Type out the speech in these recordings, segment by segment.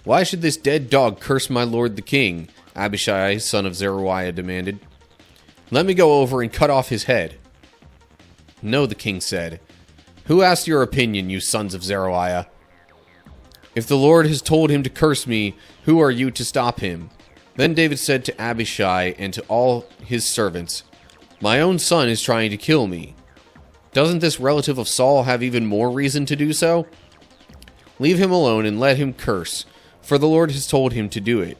"Why should this dead dog curse my lord the king?" Abishai, son of Zeruiah, demanded. "Let me go over and cut off his head." "No," the king said. "Who asked your opinion, you sons of Zeruiah? If the Lord has told him to curse me, who are you to stop him?" Then David said to Abishai and to all his servants, "My own son is trying to kill me. Doesn't this relative of Saul have even more reason to do so? Leave him alone and let him curse, for the Lord has told him to do it.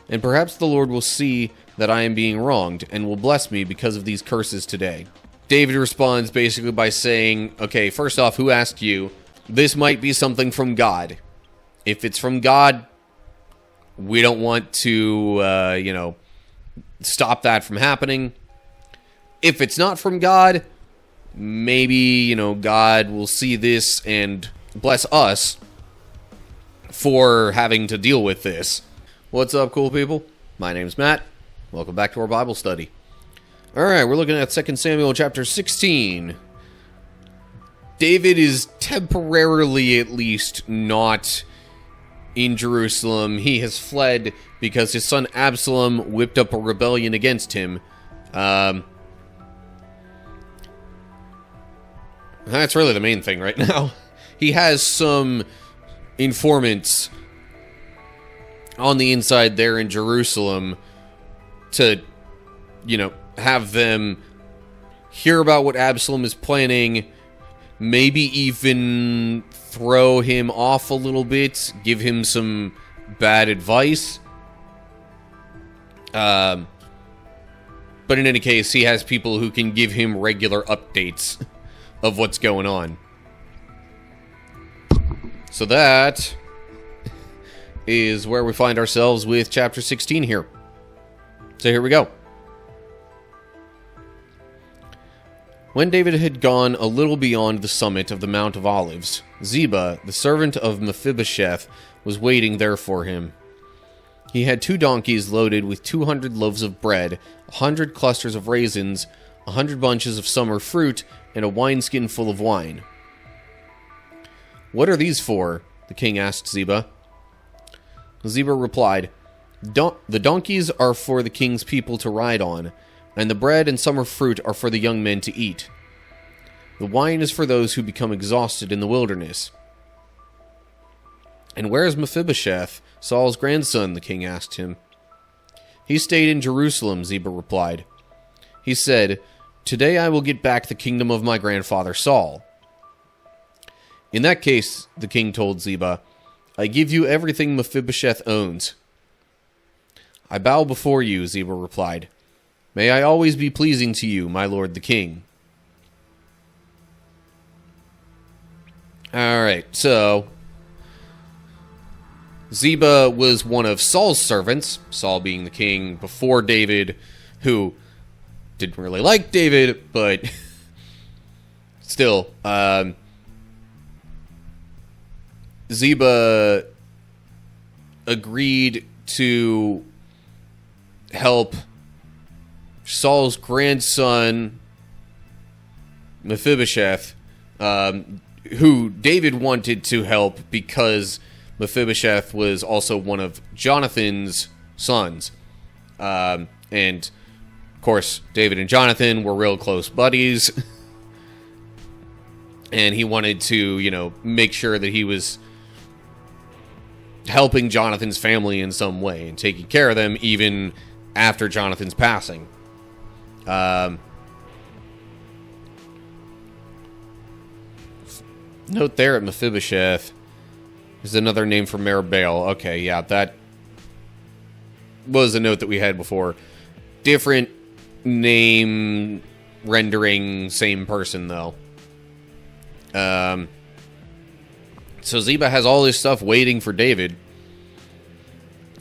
And perhaps the Lord will see that I am being wronged and will bless me because of these curses today." David responds basically by saying, okay, first off, who asked you? This might be something from God. If it's from God, we don't want to, stop that from happening. If it's not from God, maybe, God will see this and bless us for having to deal with this. What's up, cool people? My name's Matt. Welcome back to our Bible study. Alright, we're looking at 2 Samuel chapter 16. David is temporarily, at least, not in Jerusalem. He has fled because his son Absalom whipped up a rebellion against him. That's really the main thing right now. He has some informants on the inside there in Jerusalem to, have them hear about what Absalom is planning, maybe even throw him off a little bit, give him some bad advice. But in any case, he has people who can give him regular updates of what's going on. So that is where we find ourselves with chapter 16 here. So here we go. When David had gone a little beyond the summit of the Mount of Olives, Ziba, the servant of Mephibosheth, was waiting there for him. He had 2 donkeys loaded with 200 loaves of bread, 100 clusters of raisins, 100 bunches of summer fruit, and a wineskin full of wine. "What are these for?" the king asked Ziba. Ziba replied, "The donkeys are for the king's people to ride on, and the bread and summer fruit are for the young men to eat. The wine is for those who become exhausted in the wilderness." "And where is Mephibosheth, Saul's grandson?" the king asked him. "He stayed in Jerusalem," Ziba replied. "He said, 'Today I will get back the kingdom of my grandfather Saul.'" "In that case," the king told Ziba, "I give you everything Mephibosheth owns." "I bow before you," Ziba replied. "May I always be pleasing to you, my lord the king." Alright, so Ziba was one of Saul's servants, Saul being the king before David, who didn't really like David, but still, Ziba agreed to help Saul's grandson, Mephibosheth, who David wanted to help because Mephibosheth was also one of Jonathan's sons. And, of course, David and Jonathan were real close buddies. And he wanted to, make sure that he was helping Jonathan's family in some way and taking care of them even after Jonathan's passing. Note there at Mephibosheth is another name for Meribbaal. Okay, yeah, that was a note that we had before. Different name rendering, same person, though. So Ziba has all this stuff waiting for David.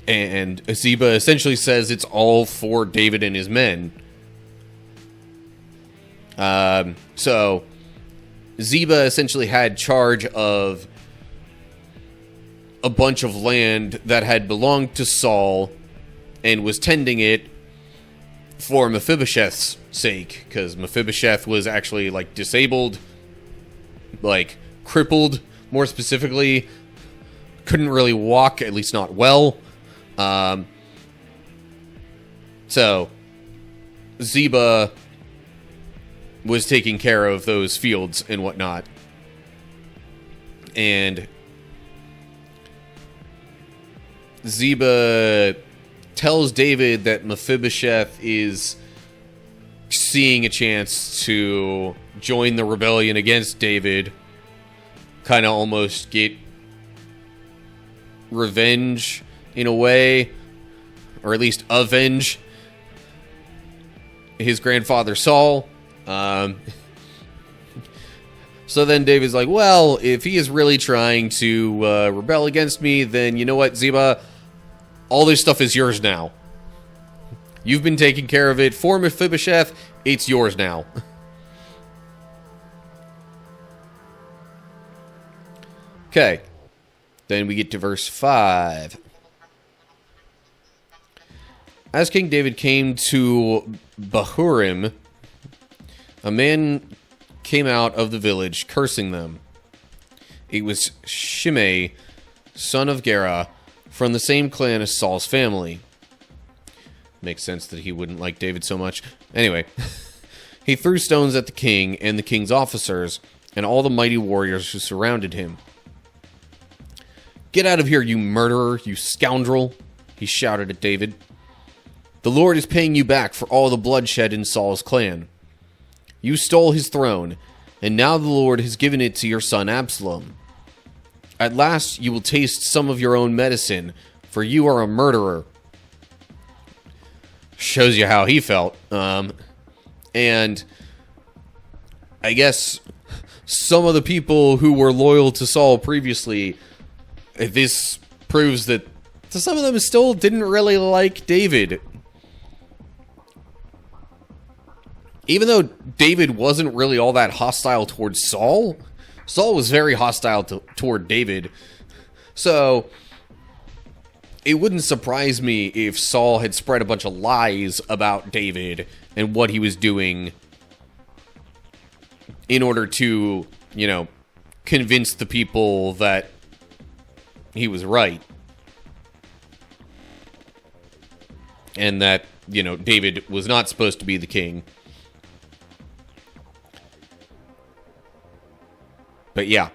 And Ziba essentially says it's all for David and his men. So Ziba essentially had charge of a bunch of land that had belonged to Saul and was tending it for Mephibosheth's sake, because Mephibosheth was actually, disabled, crippled, more specifically, couldn't really walk, at least not well. So Ziba was taking care of those fields and whatnot. And Ziba tells David that Mephibosheth is seeing a chance to join the rebellion against David, kind of almost get revenge in a way, or at least avenge his grandfather Saul. So then David's like, well, if he is really trying to rebel against me, then you know what, Ziba? All this stuff is yours now. You've been taking care of it for Mephibosheth. It's yours now. Okay. Then we get to verse 5. As King David came to Bahurim, a man came out of the village, cursing them. It was Shimei, son of Gera, from the same clan as Saul's family. Makes sense that he wouldn't like David so much. Anyway, he threw stones at the king and the king's officers and all the mighty warriors who surrounded him. "Get out of here, you murderer, you scoundrel," he shouted at David. "The Lord is paying you back for all the bloodshed in Saul's clan. You stole his throne, and now the Lord has given it to your son Absalom. At last you will taste some of your own medicine, for you are a murderer." Shows you how he felt. And I guess some of the people who were loyal to Saul previously, this proves that some of them still didn't really like David. Even though David wasn't really all that hostile towards Saul, Saul was very hostile toward David. So it wouldn't surprise me if Saul had spread a bunch of lies about David and what he was doing in order to, you know, convince the people that he was right. And that, you know, David was not supposed to be the king. But yeah.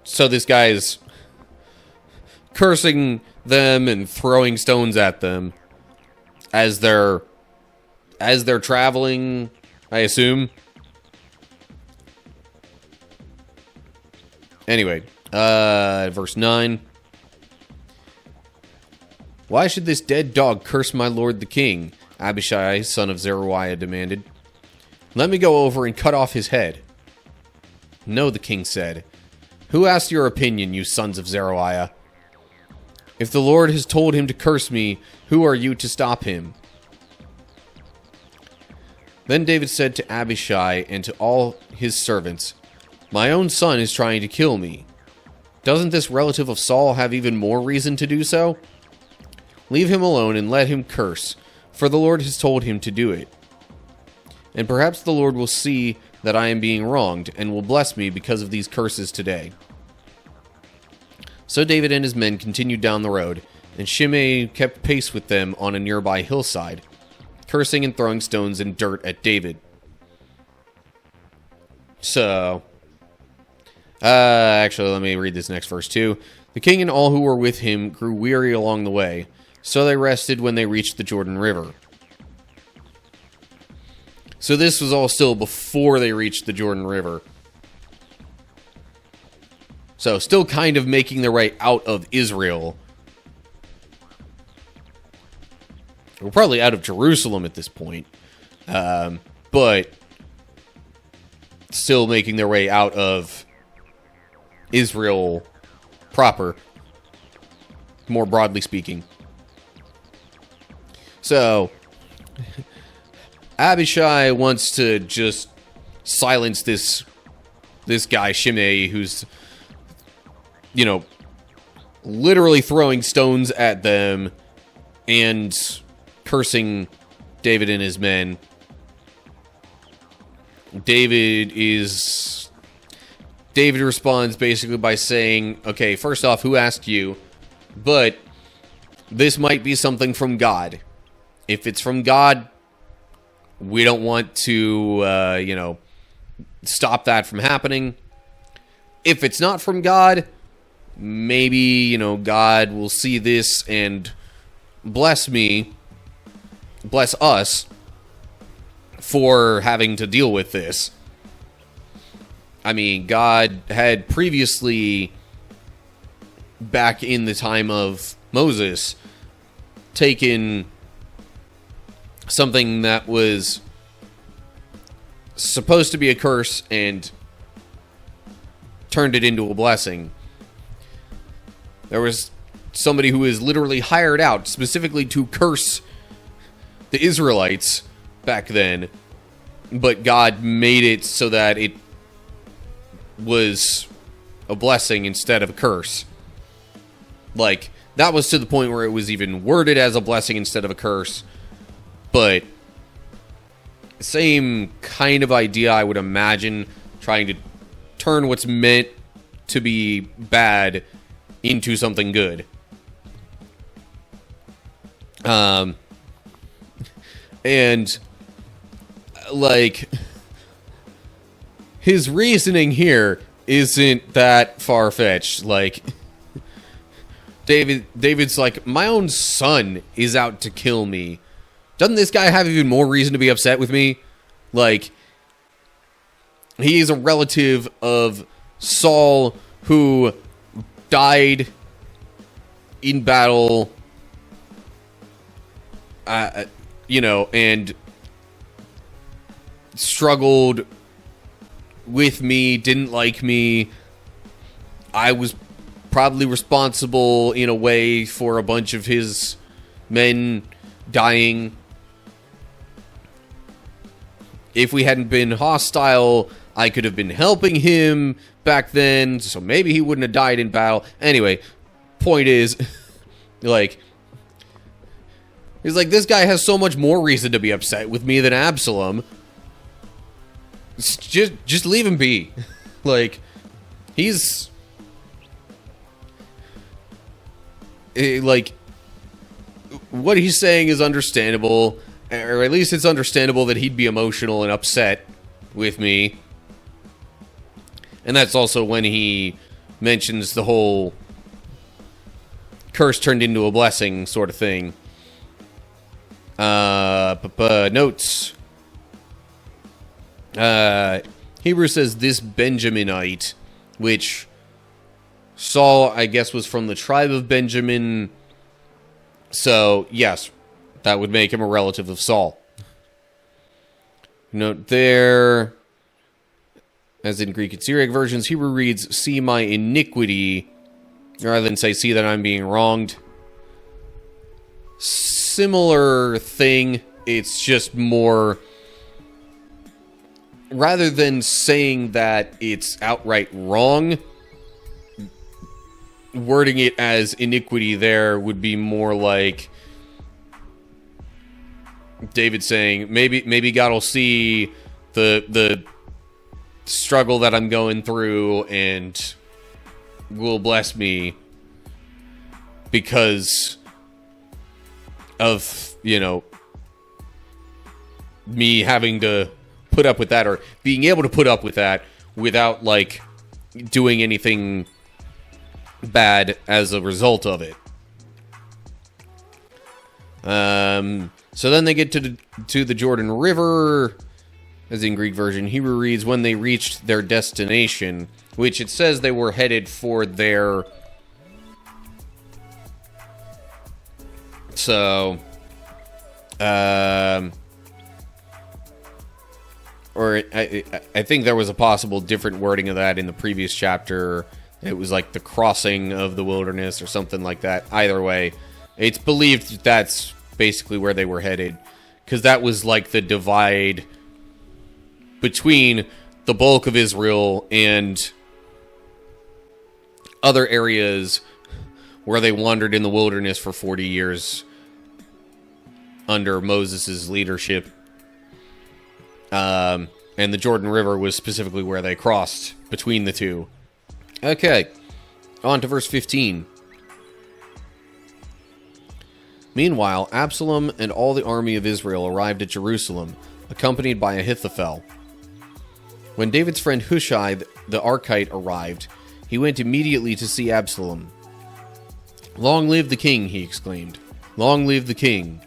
So this guy's cursing them and throwing stones at them as they're traveling, I assume. Anyway, verse 9. "Why should this dead dog curse my lord the king?" Abishai, son of Zeruiah, demanded. "Let me go over and cut off his head." "No," the king said. "Who asked your opinion, you sons of Zeruiah? If the Lord has told him to curse me, who are you to stop him?" Then David said to Abishai and to all his servants, "My own son is trying to kill me. Doesn't this relative of Saul have even more reason to do so? Leave him alone and let him curse, for the Lord has told him to do it. And perhaps the Lord will see that I am being wronged and will bless me because of these curses today." So David and his men continued down the road, and Shimei kept pace with them on a nearby hillside, cursing and throwing stones and dirt at David. So, actually, let me read this next verse too. "The king and all who were with him grew weary along the way, so they rested when they reached the Jordan River." So this was all still before they reached the Jordan River. So still kind of making their way out of Israel. We're probably out of Jerusalem at this point. But still making their way out of Israel proper, more broadly speaking. So Abishai wants to just silence this guy Shimei, who's, you know, literally throwing stones at them and cursing David and his men. David is David responds basically by saying, okay, first off, who asked you? But this might be something from God. If it's from God, we don't want to, stop that from happening. If it's not from God, maybe, God will see this and bless us for having to deal with this. I mean, God had previously, back in the time of Moses, taken something that was supposed to be a curse and turned it into a blessing. There was somebody who was literally hired out specifically to curse the Israelites back then, but God made it so that it was a blessing instead of a curse. Like, that was to the point where it was even worded as a blessing instead of a curse. But same kind of idea, I would imagine, trying to turn what's meant to be bad into something good. And, like, his reasoning here isn't that far-fetched. Like, David's like, my own son is out to kill me. Doesn't this guy have even more reason to be upset with me? Like, he is a relative of Saul who died in battle, and struggled with me, didn't like me. I was probably responsible in a way for a bunch of his men dying. If we hadn't been hostile, I could have been helping him back then, so maybe he wouldn't have died in battle. Anyway, point is, like, he's like, this guy has so much more reason to be upset with me than Absalom. Just leave him be. Like, he's... like, what he's saying is understandable, or at least it's understandable that he'd be emotional and upset with me. And that's also when he mentions the whole curse turned into a blessing sort of thing. Notes. Hebrew says this Benjaminite, which Saul, I guess, was from the tribe of Benjamin. So, yes, that would make him a relative of Saul. Note there, as in Greek and Syriac versions, Hebrew reads, see my iniquity, rather than say, see that I'm being wronged. Similar thing, it's just more... rather than saying that it's outright wrong, wording it as iniquity there would be more like David saying, maybe God will see the struggle that I'm going through and will bless me because of, me having to put up with that, or being able to put up with that without, like, doing anything bad as a result of it. So then they get to the Jordan River, as in Greek version. Hebrew reads, when they reached their destination, which it says they were headed for their... So, or I think there was a possible different wording of that in the previous chapter. It was like the crossing of the wilderness or something like that. Either way, it's believed that's basically where they were headed, because that was like the divide between the bulk of Israel and other areas where they wandered in the wilderness for 40 years under Moses' leadership. And the Jordan River was specifically where they crossed between the two. Okay, on to verse 15. Meanwhile, Absalom and all the army of Israel arrived at Jerusalem, accompanied by Ahithophel. When David's friend Hushai the Archite arrived, he went immediately to see Absalom. "Long live the king," he exclaimed. "Long live the king."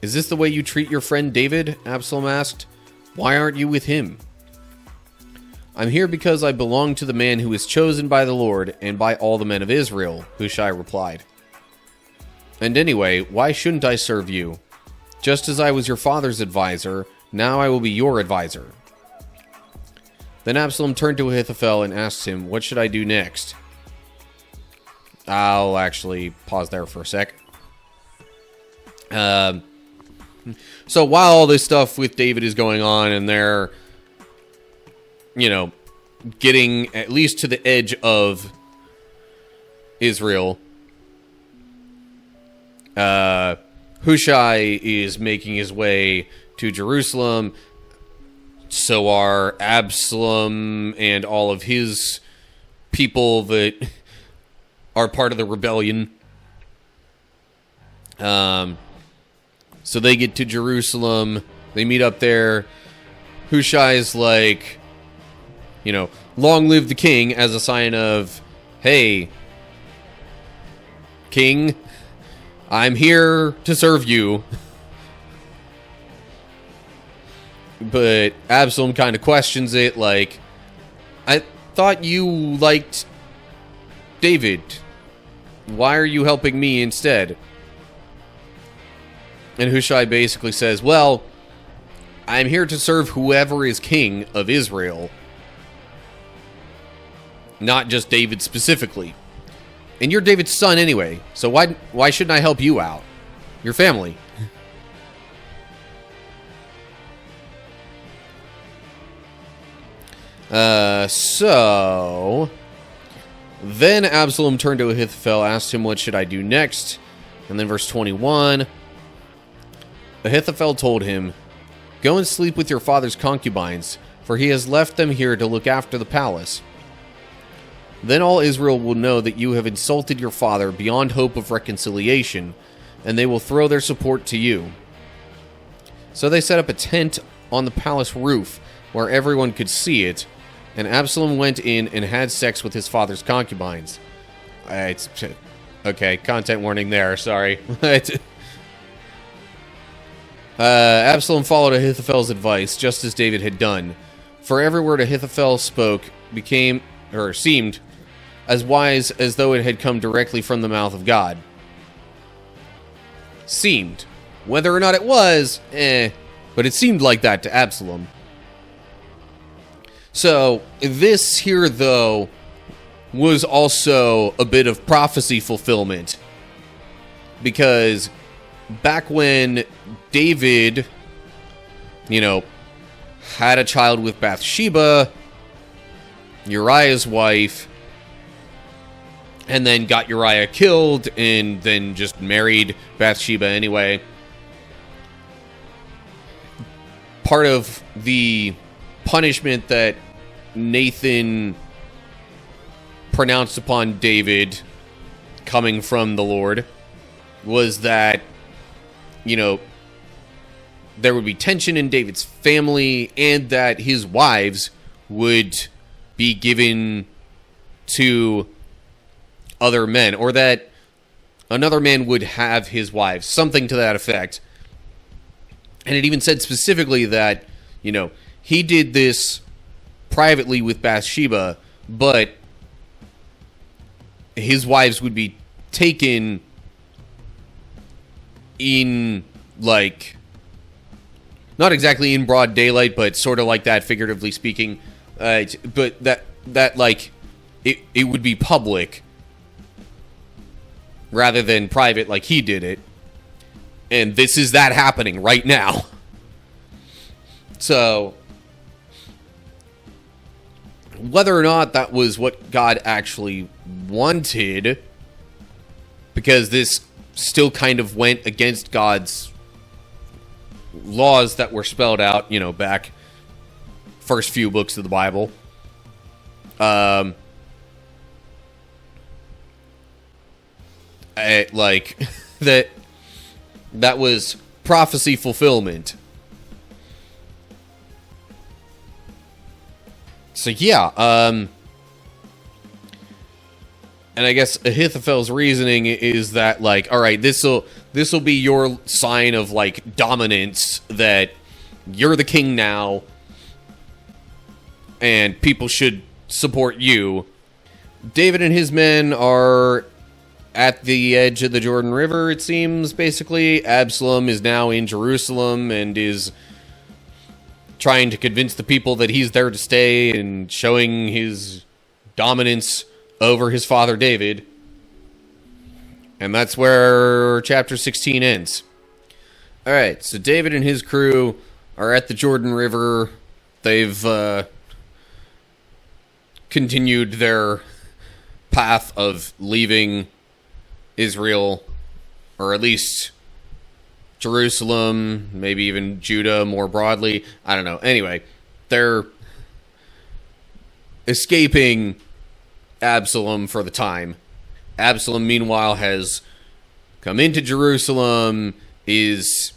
"Is this the way you treat your friend David?" Absalom asked. "Why aren't you with him?" "I'm here because I belong to the man who is chosen by the Lord and by all the men of Israel," Hushai replied. "And anyway, why shouldn't I serve you? Just as I was your father's advisor, now I will be your advisor." Then Absalom turned to Ahithophel and asked him, "What should I do next?" I'll actually pause there for a sec. So while all this stuff with David is going on and they're, getting at least to the edge of Israel, Hushai is making his way to Jerusalem. So are Absalom and all of his people that are part of the rebellion. So they get to Jerusalem. They meet up there. Hushai's like, long live the king, as a sign of, hey, king, I'm here to serve you. But Absalom kind of questions it, like, I thought you liked David. Why are you helping me instead? And Hushai basically says, well, I'm here to serve whoever is king of Israel. Not just David specifically. And you're David's son anyway, so why shouldn't I help you out? Your family. So then Absalom turned to Ahithophel, asked him, what should I do next? And then verse 21, Ahithophel told him, go and sleep with your father's concubines, for he has left them here to look after the palace. Then all Israel will know that you have insulted your father beyond hope of reconciliation, and they will throw their support to you. So they set up a tent on the palace roof, where everyone could see it, and Absalom went in and had sex with his father's concubines. Okay, content warning there, sorry. Absalom followed Ahithophel's advice, just as David had done. For every word Ahithophel spoke seemed as wise as though it had come directly from the mouth of God. Seemed. Whether or not it was, but it seemed like that to Absalom. So, this here, though, was also a bit of prophecy fulfillment. Because back when David, had a child with Bathsheba, Uriah's wife, and then got Uriah killed, and then just married Bathsheba anyway. Part of the punishment that Nathan pronounced upon David, coming from the Lord, was that, there would be tension in David's family, and that his wives would be given to other men, or that another man would have his wives, something to that effect. And it even said specifically that, he did this privately with Bathsheba, but his wives would be taken in, not exactly in broad daylight, but sort of like that, figuratively speaking. But that it would be public rather than private like he did it. And this is that happening right now. So, whether or not that was what God actually wanted, because this still kind of went against God's laws that were spelled out, back first few books of the Bible. Like that was prophecy fulfillment. So yeah, and I guess Ahithophel's reasoning is that, like, all right, this'll be your sign of, like, dominance, that you're the king now, and people should support you. David and his men are at the edge of the Jordan River, it seems, basically. Absalom is now in Jerusalem and is trying to convince the people that he's there to stay and showing his dominance over his father David. And that's where chapter 16 ends. Alright, so David and his crew are at the Jordan River. They've continued their path of leaving Israel, or at least Jerusalem, maybe even Judah more broadly. I don't know. Anyway, they're escaping Absalom for the time. Absalom, meanwhile, has come into Jerusalem, is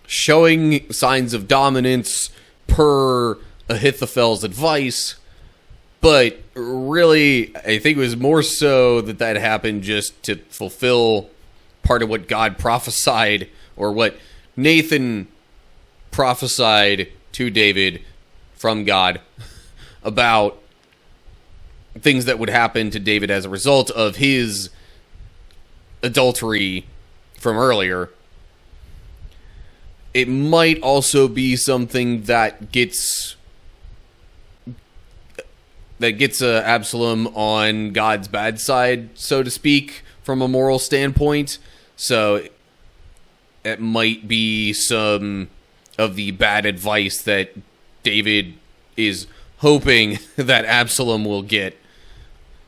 showing signs of dominance per Ahithophel's advice, but really, I think it was more so that happened just to fulfill part of what God prophesied, or what Nathan prophesied to David from God about things that would happen to David as a result of his adultery from earlier. It might also be something that gets Absalom on God's bad side, so to speak, from a moral standpoint. So it might be some of the bad advice that David is hoping that Absalom will get.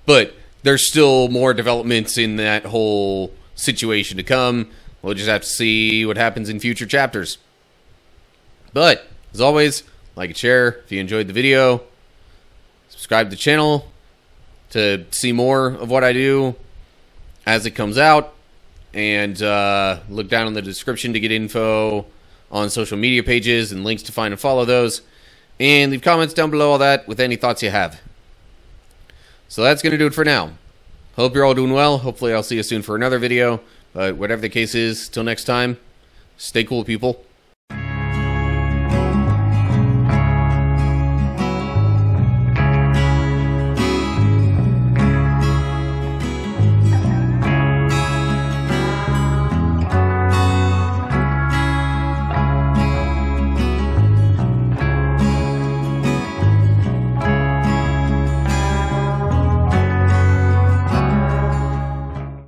But there's still more developments in that whole situation to come. We'll just have to see what happens in future chapters. But, as always, like and share if you enjoyed the video. Subscribe to the channel to see more of what I do as it comes out. And look down in the description to get info on social media pages and links to find and follow those. And leave comments down below all that with any thoughts you have. So that's going to do it for now. Hope you're all doing well. Hopefully I'll see you soon for another video. But whatever the case is, till next time, stay cool, people.